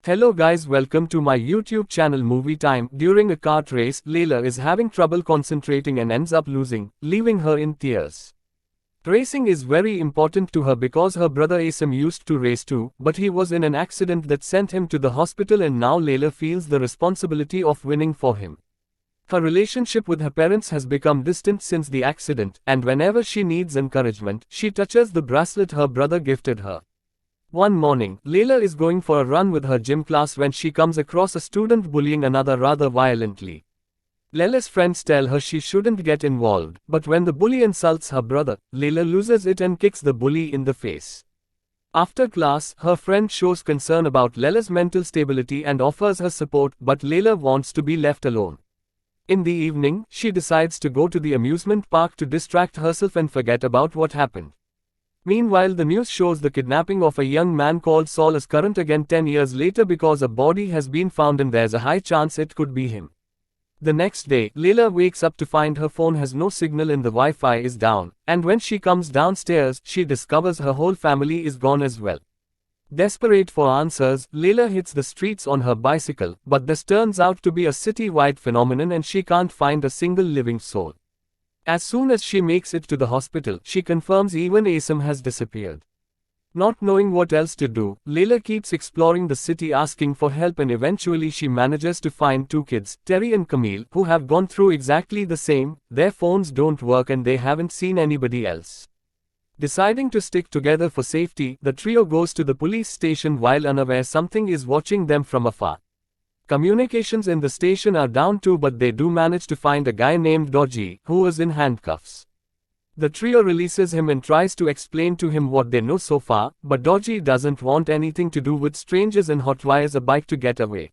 Hello guys, welcome to my YouTube channel Movie Time. During a kart race, Layla is having trouble concentrating and ends up losing, leaving her in tears. Racing is very important to her because her brother Asam used to race too, but he was in an accident that sent him to the hospital and now Layla feels the responsibility of winning for him. Her relationship with her parents has become distant since the accident, and whenever she needs encouragement, she touches the bracelet her brother gifted her. One morning, Layla is going for a run with her gym class when she comes across a student bullying another rather violently. Layla's friends tell her she shouldn't get involved, but when the bully insults her brother, Layla loses it and kicks the bully in the face. After class, her friend shows concern about Layla's mental stability and offers her support, but Layla wants to be left alone. In the evening, she decides to go to the amusement park to distract herself and forget about what happened. Meanwhile, the news shows the kidnapping of a young man called Seuls is current again 10 years later because a body has been found and there's a high chance it could be him. The next day, Layla wakes up to find her phone has no signal and the Wi-Fi is down, and when she comes downstairs, she discovers her whole family is gone as well. Desperate for answers, Layla hits the streets on her bicycle, but this turns out to be a city-wide phenomenon and she can't find a single living soul. As soon as she makes it to the hospital, she confirms even Asam has disappeared. Not knowing what else to do, Layla keeps exploring the city asking for help and eventually she manages to find two kids, Terry and Camille, who have gone through exactly the same. Their phones don't work and they haven't seen anybody else. Deciding to stick together for safety, the trio goes to the police station while unaware something is watching them from afar. Communications in the station are down too, but they do manage to find a guy named Dodgy, who is in handcuffs. The trio releases him and tries to explain to him what they know so far, but Dodgy doesn't want anything to do with strangers and hotwires a bike to get away.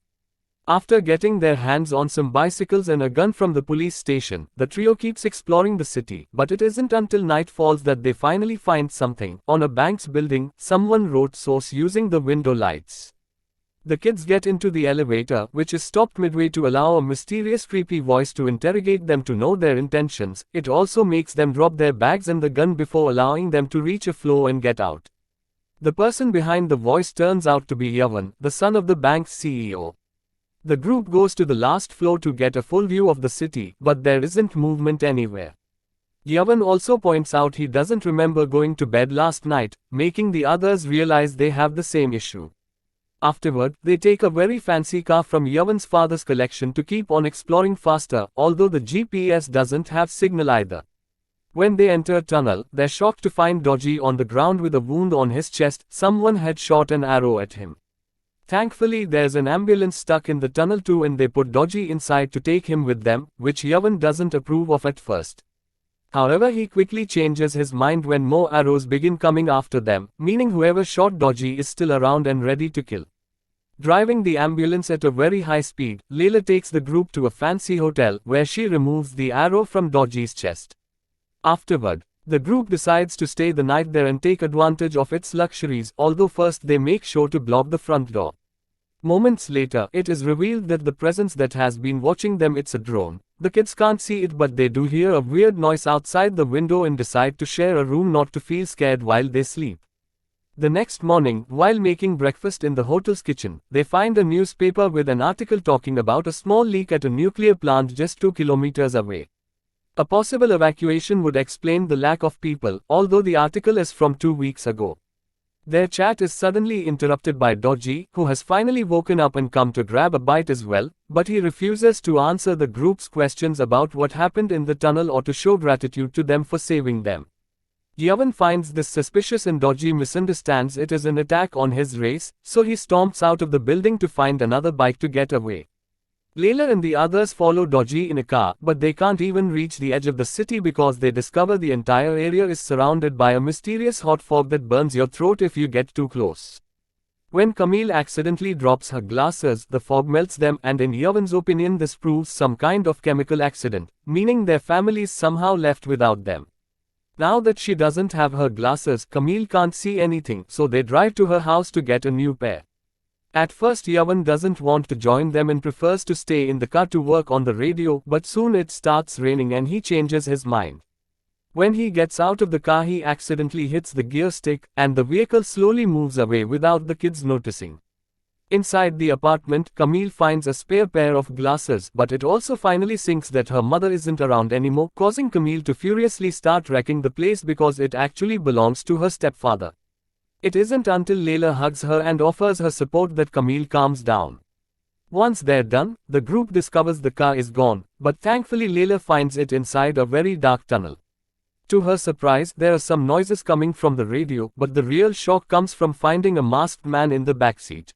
After getting their hands on some bicycles and a gun from the police station, the trio keeps exploring the city, but it isn't until night falls that they finally find something. On a bank's building, someone wrote "Source" using the window lights. The kids get into the elevator, which is stopped midway to allow a mysterious creepy voice to interrogate them to know their intentions. It also makes them drop their bags and the gun before allowing them to reach a floor and get out. The person behind the voice turns out to be Yavan, the son of the bank's CEO. The group goes to the last floor to get a full view of the city, but there isn't movement anywhere. Yavan also points out he doesn't remember going to bed last night, making the others realize they have the same issue. Afterward, they take a very fancy car from Yavan's father's collection to keep on exploring faster, although the GPS doesn't have signal either. When they enter a tunnel, they're shocked to find Dodgy on the ground with a wound on his chest. Someone had shot an arrow at him. Thankfully, there's an ambulance stuck in the tunnel too and they put Dodgy inside to take him with them, which Yavan doesn't approve of at first. However, he quickly changes his mind when more arrows begin coming after them, meaning whoever shot Dodgy is still around and ready to kill. Driving the ambulance at a very high speed, Layla takes the group to a fancy hotel where she removes the arrow from Dodgy's chest. Afterward, the group decides to stay the night there and take advantage of its luxuries, although first they make sure to block the front door. Moments later, it is revealed that the presence that has been watching them it's a drone. The kids can't see it but they do hear a weird noise outside the window and decide to share a room not to feel scared while they sleep. The next morning, while making breakfast in the hotel's kitchen, they find a newspaper with an article talking about a small leak at a nuclear plant just 2 kilometers away. A possible evacuation would explain the lack of people, although the article is from 2 weeks ago. Their chat is suddenly interrupted by Dodgy, who has finally woken up and come to grab a bite as well, but he refuses to answer the group's questions about what happened in the tunnel or to show gratitude to them for saving them. Yavan finds this suspicious and Dodgy misunderstands it as an attack on his race, so he stomps out of the building to find another bike to get away. Layla and the others follow Dodgy in a car, but they can't even reach the edge of the city because they discover the entire area is surrounded by a mysterious hot fog that burns your throat if you get too close. When Camille accidentally drops her glasses, the fog melts them, and in Yavan's opinion this proves some kind of chemical accident, meaning their families somehow left without them. Now that she doesn't have her glasses, Camille can't see anything, so they drive to her house to get a new pair. At first Yavan doesn't want to join them and prefers to stay in the car to work on the radio, but soon it starts raining and he changes his mind. When he gets out of the car he accidentally hits the gear stick, and the vehicle slowly moves away without the kids noticing. Inside the apartment, Camille finds a spare pair of glasses, but it also finally sinks that her mother isn't around anymore, causing Camille to furiously start wrecking the place because it actually belongs to her stepfather. It isn't until Layla hugs her and offers her support that Camille calms down. Once they're done, the group discovers the car is gone, but thankfully Layla finds it inside a very dark tunnel. To her surprise, there are some noises coming from the radio, but the real shock comes from finding a masked man in the backseat.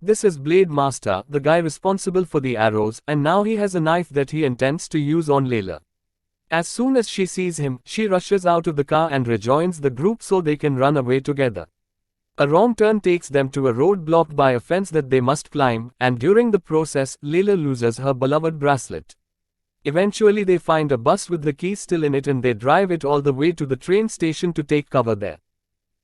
This is Blade Master, the guy responsible for the arrows, and now he has a knife that he intends to use on Layla. As soon as she sees him, she rushes out of the car and rejoins the group so they can run away together. A wrong turn takes them to a road blocked by a fence that they must climb, and during the process, Layla loses her beloved bracelet. Eventually they find a bus with the key still in it and they drive it all the way to the train station to take cover there.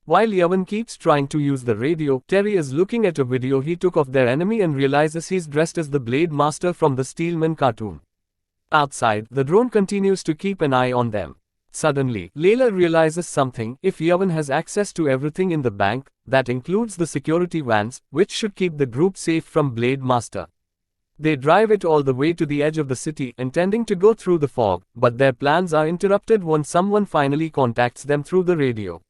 While Yavan keeps trying to use the radio, Terry is looking at a video he took of their enemy and realizes he's dressed as the Blade Master from the Steelman cartoon. Outside, the drone continues to keep an eye on them. Suddenly, Layla realizes something. If Yavan has access to everything in the bank, that includes the security vans, which should keep the group safe from Blade Master. They drive it all the way to the edge of the city, intending to go through the fog, but their plans are interrupted when someone finally contacts them through the radio.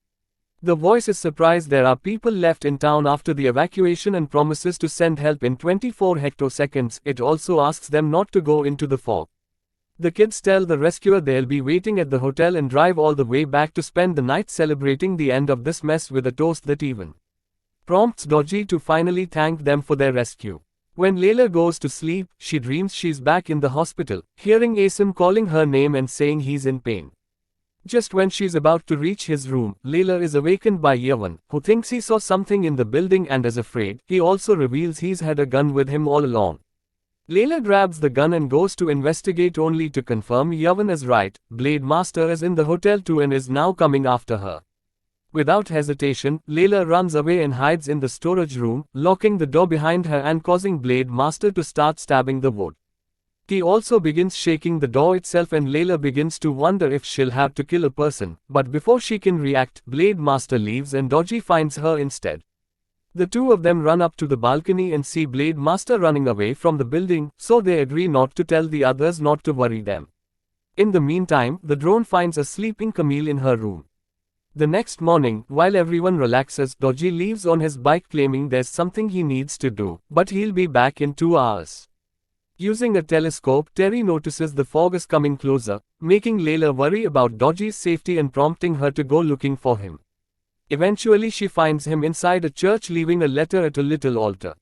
The voice is surprised there are people left in town after the evacuation and promises to send help in 24 hectoseconds. It also asks them not to go into the fog. The kids tell the rescuer they'll be waiting at the hotel and drive all the way back to spend the night celebrating the end of this mess with a toast that even prompts Dodgy to finally thank them for their rescue. When Layla goes to sleep, she dreams she's back in the hospital, hearing Asim calling her name and saying he's in pain. Just when she's about to reach his room, Layla is awakened by Yavan, who thinks he saw something in the building and is afraid. He also reveals he's had a gun with him all along. Layla grabs the gun and goes to investigate only to confirm Yavan is right. Blade Master is in the hotel too and is now coming after her. Without hesitation, Layla runs away and hides in the storage room, locking the door behind her and causing Blade Master to start stabbing the wood. He also begins shaking the door itself and Layla begins to wonder if she'll have to kill a person, but before she can react, Blade Master leaves and Dodgy finds her instead. The two of them run up to the balcony and see Blade Master running away from the building, so they agree not to tell the others not to worry them. In the meantime, the drone finds a sleeping Camille in her room. The next morning, while everyone relaxes, Dodgy leaves on his bike claiming there's something he needs to do, but he'll be back in 2 hours. Using a telescope, Terry notices the fog is coming closer, making Layla worry about Dodgy's safety and prompting her to go looking for him. Eventually she finds him inside a church leaving a letter at a little altar.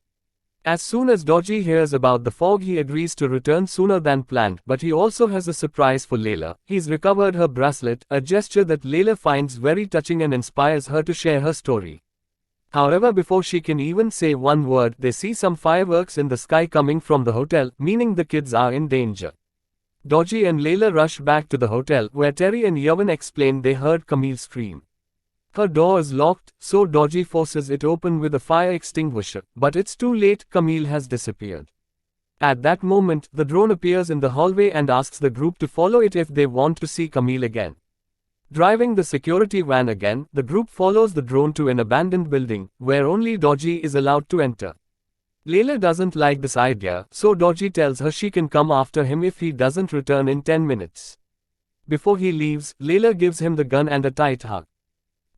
As soon as Dodgy hears about the fog, he agrees to return sooner than planned, but he also has a surprise for Layla. He's recovered her bracelet, a gesture that Layla finds very touching and inspires her to share her story. However, before she can even say one word, they see some fireworks in the sky coming from the hotel, meaning the kids are in danger. Dodgy and Layla rush back to the hotel, where Terry and Yavan explain they heard Camille scream. Her door is locked, so Dodgy forces it open with a fire extinguisher, but it's too late. Camille has disappeared. At that moment, the drone appears in the hallway and asks the group to follow it if they want to see Camille again. Driving the security van again, the group follows the drone to an abandoned building, where only Dodgy is allowed to enter. Layla doesn't like this idea, so Dodgy tells her she can come after him if he doesn't return in 10 minutes. Before he leaves, Layla gives him the gun and a tight hug.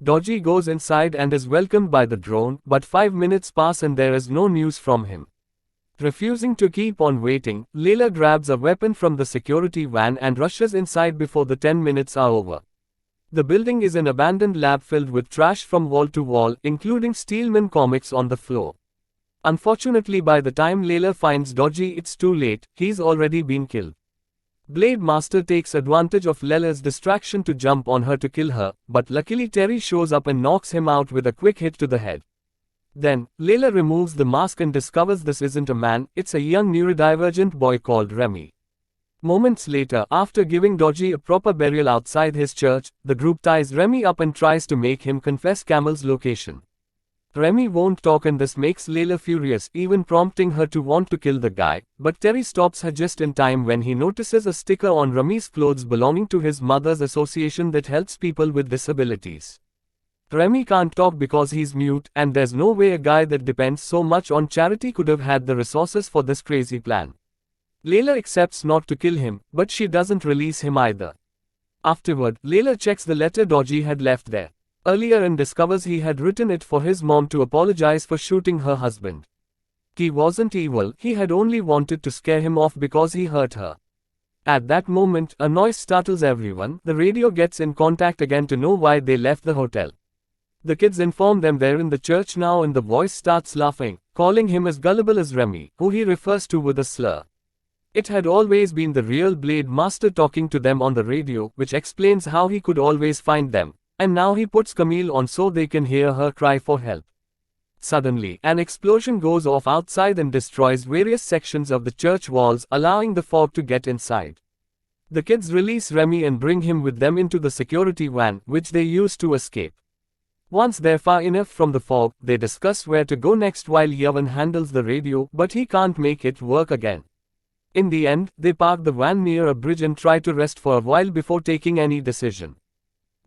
Dodgy goes inside and is welcomed by the drone, but 5 minutes pass and there is no news from him. Refusing to keep on waiting, Layla grabs a weapon from the security van and rushes inside before the 10 minutes are over. The building is an abandoned lab filled with trash from wall to wall, including Steelman comics on the floor. Unfortunately, by the time Layla finds Dodgy, it's too late. He's already been killed. Blade Master takes advantage of Layla's distraction to jump on her to kill her, but luckily Terry shows up and knocks him out with a quick hit to the head. Then, Layla removes the mask and discovers this isn't a man, it's a young neurodivergent boy called Remy. Moments later, after giving Dodgy a proper burial outside his church, the group ties Remy up and tries to make him confess Camel's location. Remy won't talk and this makes Layla furious, even prompting her to want to kill the guy, but Terry stops her just in time when he notices a sticker on Remy's clothes belonging to his mother's association that helps people with disabilities. Remy can't talk because he's mute, and there's no way a guy that depends so much on charity could have had the resources for this crazy plan. Layla accepts not to kill him, but she doesn't release him either. Afterward, Layla checks the letter Dodgy had left there earlier and discovers he had written it for his mom to apologize for shooting her husband. He wasn't evil, he had only wanted to scare him off because he hurt her. At that moment, a noise startles everyone. The radio gets in contact again to know why they left the hotel. The kids inform them they're in the church now, and the voice starts laughing, calling him as gullible as Remy, who he refers to with a slur. It had always been the real Blade Master talking to them on the radio, which explains how he could always find them, and now he puts Camille on so they can hear her cry for help. Suddenly, an explosion goes off outside and destroys various sections of the church walls, allowing the fog to get inside. The kids release Remy and bring him with them into the security van, which they use to escape. Once they're far enough from the fog, they discuss where to go next while Yavan handles the radio, but he can't make it work again. In the end, they park the van near a bridge and try to rest for a while before taking any decision.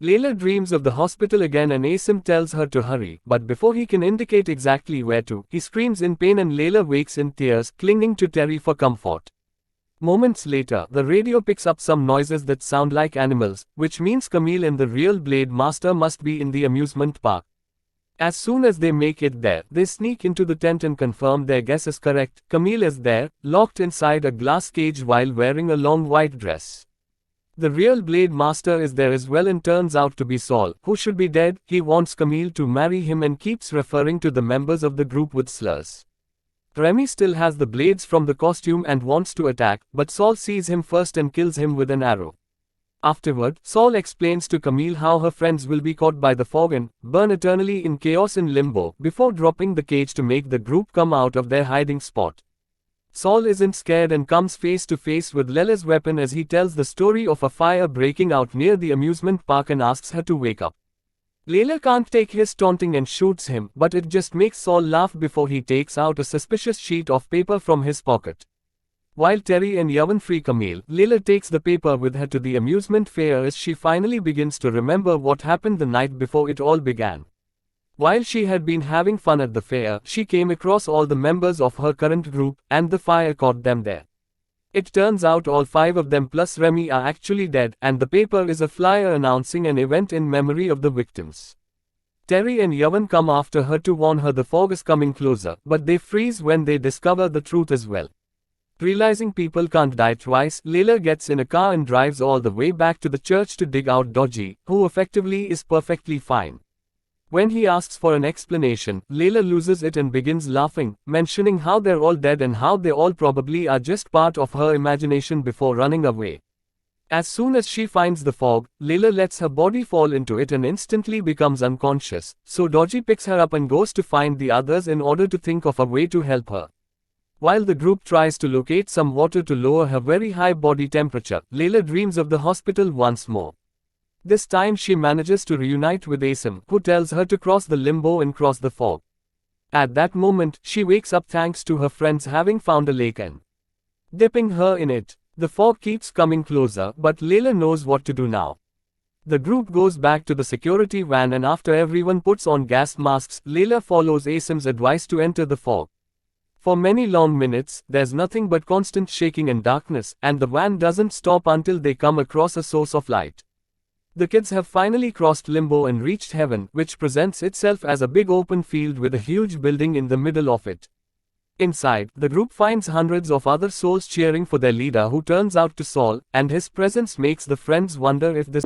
Layla dreams of the hospital again and Asim tells her to hurry, but before he can indicate exactly where to, he screams in pain and Layla wakes in tears, clinging to Terry for comfort. Moments later, the radio picks up some noises that sound like animals, which means Camille and the real Blade Master must be in the amusement park. As soon as they make it there, they sneak into the tent and confirm their guess is correct. Camille is there, locked inside a glass cage while wearing a long white dress. The real Blade Master is there as well and turns out to be Seuls, who should be dead. He wants Camille to marry him and keeps referring to the members of the group with slurs. Remy still has the blades from the costume and wants to attack, but Seuls sees him first and kills him with an arrow. Afterward, Seuls explains to Camille how her friends will be caught by the fog and burn eternally in chaos in limbo, before dropping the cage to make the group come out of their hiding spot. Seuls isn't scared and comes face to face with Layla's weapon as he tells the story of a fire breaking out near the amusement park and asks her to wake up. Layla can't take his taunting and shoots him, but it just makes Seuls laugh before he takes out a suspicious sheet of paper from his pocket. While Terry and Yavan free Camille, Layla takes the paper with her to the amusement fair as she finally begins to remember what happened the night before it all began. While she had been having fun at the fair, she came across all the members of her current group, and the fire caught them there. It turns out all 5 of them plus Remy are actually dead, and the paper is a flyer announcing an event in memory of the victims. Terry and Yavan come after her to warn her the fog is coming closer, but they freeze when they discover the truth as well. Realizing people can't die twice, Layla gets in a car and drives all the way back to the church to dig out Dodgy, who effectively is perfectly fine. When he asks for an explanation, Layla loses it and begins laughing, mentioning how they're all dead and how they all probably are just part of her imagination before running away. As soon as she finds the fog, Layla lets her body fall into it and instantly becomes unconscious, so Dodgy picks her up and goes to find the others in order to think of a way to help her. While the group tries to locate some water to lower her very high body temperature, Layla dreams of the hospital once more. This time she manages to reunite with Asim, who tells her to cross the limbo and cross the fog. At that moment, she wakes up thanks to her friends having found a lake and dipping her in it. The fog keeps coming closer, but Layla knows what to do now. The group goes back to the security van and after everyone puts on gas masks, Layla follows Asim's advice to enter the fog. For many long minutes, there's nothing but constant shaking and darkness, and the van doesn't stop until they come across a source of light. The kids have finally crossed limbo and reached heaven, which presents itself as a big open field with a huge building in the middle of it. Inside, the group finds hundreds of other souls cheering for their leader who turns out to Seuls, and his presence makes the friends wonder if this